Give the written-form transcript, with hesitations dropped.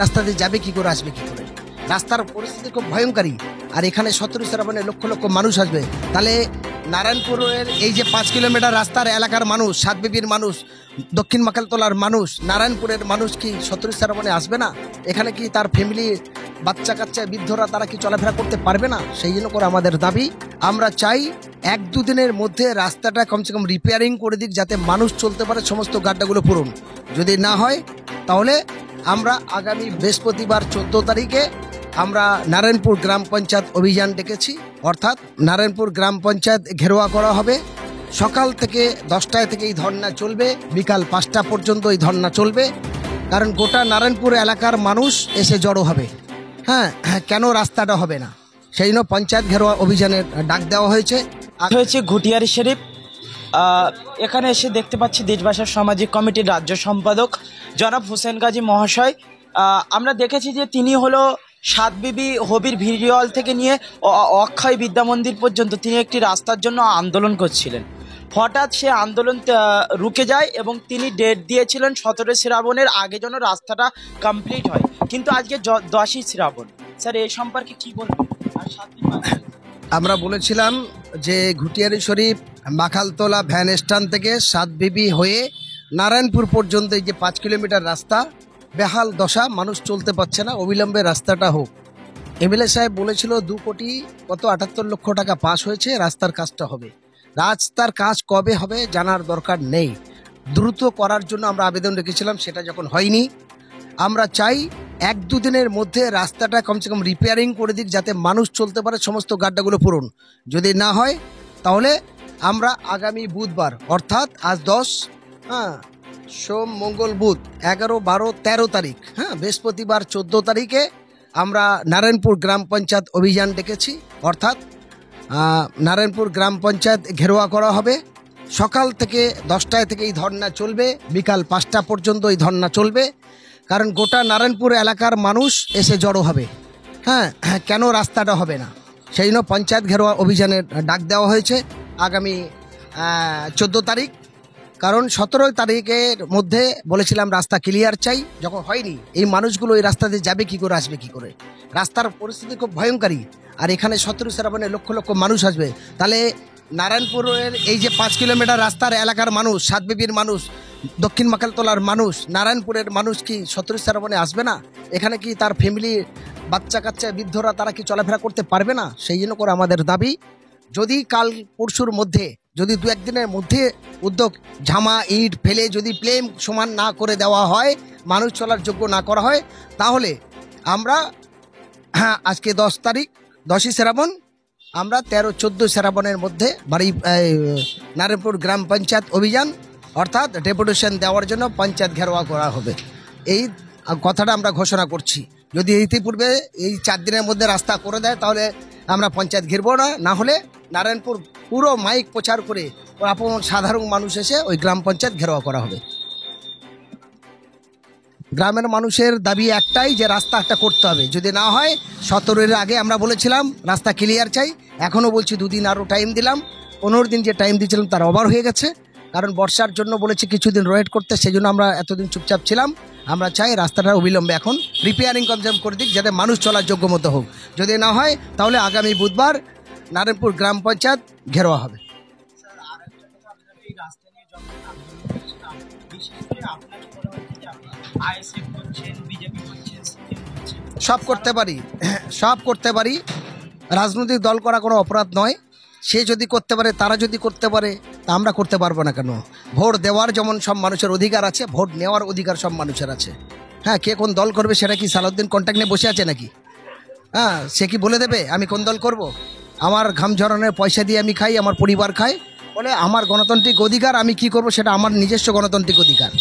রাস্তা দিয়ে যাবে কি করে, আসবে কি করে? রাস্তার পরিস্থিতি খুব ভয়ঙ্করী। আর এখানে 17 শ্রাবণে লক্ষ লক্ষ মানুষ আসবে। তাহলে নারায়ণপুরের এই যে 5 কিলোমিটার রাস্তার এলাকার মানুষ, সাতবিবির মানুষ, দক্ষিণ মাকালতলার মানুষ, নারায়ণপুরের মানুষ কি 17 শ্রাবণে আসবে না? এখানে কি তার ফ্যামিলি, বাচ্চা কাচ্চা, বৃদ্ধরা তারা কি চলাফেরা করতে পারবে না? সেই জন্য করে আমাদের দাবি, আমরা চাই 1-2 দিনের মধ্যে রাস্তাটা কমসে কম রিপেয়ারিং করে দিক, যাতে মানুষ চলতে পারে, সমস্ত গাড্ডাগুলো পূরণ। যদি না হয় তাহলে আমরা আগামী বৃহস্পতিবার 14 তারিখে আমরা নারায়ণপুর গ্রাম পঞ্চায়েত অভিযান ডেকেছি। অর্থাৎ নারায়ণপুর গ্রাম পঞ্চায়েত ঘেরোয়া করা হবে। সকাল থেকে 10টায় থেকে এই ধর্না চলবে, বিকাল 5টা পর্যন্ত এই ধর্না চলবে। কারণ গোটা নারায়ণপুর এলাকার মানুষ এসে জড়ো হবে। হ্যাঁ, কেন রাস্তাটা হবে না, সেই জন্য পঞ্চায়েত ঘেরোয়া অভিযানের ডাক দেওয়া হয়েছে। হয়েছে ঘুটিয়ারি শরীফ। এখানে এসে দেখতে পাচ্ছি দেশবাসীর সামাজিক কমিটির রাজ্য সম্পাদক জনাব হোসেন গাজী মহাশয়। আমরা দেখেছি যে তিনি হলো সাতবিবি হবির ভিডিওল থেকে নিয়ে অক্ষয় বিদ্যা মন্দির পর্যন্ত তিনি একটি রাস্তার জন্য আন্দোলন করছিলেন। হঠাৎ সে আন্দোলন রুকে যায় এবং তিনি ডেট দিয়েছিলেন 17 শ্রাবণের আগে যেন রাস্তাটা কমপ্লিট হয়, কিন্তু আজকে 10ই শ্রাবণ। স্যার এই সম্পর্কে কি বলবেন? আমরা বলেছিলাম যে ঘুটিয়ারি শরীফ মাখালতলা ভ্যান স্ট্যান্ড থেকে সাতবিবি হয়ে নারায়ণপুর পর্যন্ত এই যে 5 কিলোমিটার রাস্তা বেহাল দশা, মানুষ চলতে পারছে না, অবিলম্বে রাস্তাটা হোক। এমএলএ সাহেব বলেছিল 2,78,00,000 টাকা পাস হয়েছে, রাস্তার কাজটা হবে। রাস্তার কাজ কবে হবে জানার দরকার নেই, দ্রুত করার জন্য আমরা আবেদন রেখেছিলাম। সেটা যখন হয়নি, আমরা চাই 1-2 দিনের মধ্যে রাস্তাটা কমসে কম রিপেয়ারিং করে দিক, যাতে মানুষ চলতে পারে, সমস্ত গাড্ডাগুলো পূরণ। যদি না হয় তাহলে আমরা আগামী বুধবার, অর্থাৎ আজ 10, সোম, মঙ্গল, বুধ, 11, 12, 13 তারিখ, বৃহস্পতিবার 14 তারিখে আমরা নারায়ণপুর গ্রাম পঞ্চায়েত অভিযান ডেকেছি। অর্থাৎ নারায়ণপুর গ্রাম পঞ্চায়েত ঘেরোয়া করা হবে। সকাল থেকে 10টায় থেকে এই ধর্না চলবে, বিকাল 5টা পর্যন্ত এই ধর্না চলবে। কারণ গোটা নারায়ণপুর এলাকার মানুষ এসে জড়ো হবে। হ্যাঁ, কেন রাস্তাটা হবে না, সেই জন্য পঞ্চায়েত ঘেরোয়া অভিযানের ডাক দেওয়া হয়েছে আগামী 14 তারিখ। কারণ 17 তারিখের মধ্যে বলেছিলাম রাস্তা ক্লিয়ার চাই, যখন হয়নি, এই মানুষগুলো এই রাস্তা দিয়ে যাবে কি করে, আসবে কি করে? রাস্তার পরিস্থিতি খুব ভয়ঙ্করী। আর এখানে 17 শ্রাবণে লক্ষ লক্ষ মানুষ আসবে। তাহলে নারায়ণপুরের এই যে 5 কিলোমিটার রাস্তার এলাকার মানুষ, সাতবিবির মানুষ, দক্ষিণ মাকালতলার মানুষ, নারায়ণপুরের মানুষ কি 17 শ্রাবণে আসবে না? এখানে কি তার ফ্যামিলি, বাচ্চা কাচ্চা, বৃদ্ধরা তারা কি চলাফেরা করতে পারবে না? সেই জন্য করে আমাদের দাবি, যদি কাল পরশুর মধ্যে, যদি 2-1 দিনের মধ্যে উদ্যোগ, ঝামা ইট ফেলে যদি প্লেন সমান না করে দেওয়া হয়, মানুষ চলার যোগ্য না করা হয়, তাহলে আমরা আজকে 10 তারিখ, 10ই শ্রাবণ, আমরা 13-14 শ্রাবণের মধ্যে নারায়ণপুর গ্রাম পঞ্চায়েত অভিযান, অর্থাৎ ডেপুটেশন দেওয়ার জন্য পঞ্চায়েত ঘেরোয়া করা হবে। এই কথাটা আমরা ঘোষণা করছি। যদি ইতিপূর্বে এই 4 দিনের মধ্যে রাস্তা করে দেয়, তাহলে আমরা পঞ্চায়েত ঘিরবো না। না হলে নারায়ণপুর পুরো মাইক প্রচার করে আপন সাধারণ মানুষ এসে ওই গ্রাম পঞ্চায়েত ঘেরোয়া করা হবে। গ্রামের মানুষের দাবি একটাই, যে রাস্তা একটা করতে হবে। যদি না হয় 17-এর আগে আমরা বলেছিলাম রাস্তা ক্লিয়ার চাই, এখনও বলছি 2 দিন আরও টাইম দিলাম। 15 দিন যে টাইম দিয়েছিলাম তার ওভার হয়ে গেছে, কারণ বর্ষার জন্য বলেছি কিছুদিন ওয়েট করতে, সেই জন্য আমরা এতদিন চুপচাপ ছিলাম। আমরা চাই রাস্তাটা অবিলম্বে এখন রিপেয়ারিং কনজাম করে দিক, যাতে মানুষ চলার যোগ্য মতো হোক। যদি না হয় তাহলে আগামী বুধবার নারায়ণপুর গ্রাম পঞ্চায়েত ঘেরোয়া হবে। সব করতে পারি, সব করতে পারি। রাজনৈতিক দল করা কোনো অপরাধ নয়। সে যদি করতে পারে, তারা যদি করতে পারে, তা আমরা করতে পারবো না কেন? ভোট দেওয়ার যেমন সব মানুষের অধিকার আছে, ভোট নেওয়ার অধিকার সব মানুষের আছে। হ্যাঁ, কে কোন দল করবে সেটা কি সালাউদ্দিন কন্ট্যাক্ট নিয়ে বসে আছে নাকি? হ্যাঁ, সে কি বলে দেবে আমি কোন দল করব? আমার ঘাম ঝরানোর পয়সা দিয়ে আমি খাই, আমার পরিবার খায়, বলে আমার গণতান্ত্রিক অধিকার, আমি কি করব সেটা আমার নিজস্ব গণতান্ত্রিক অধিকার।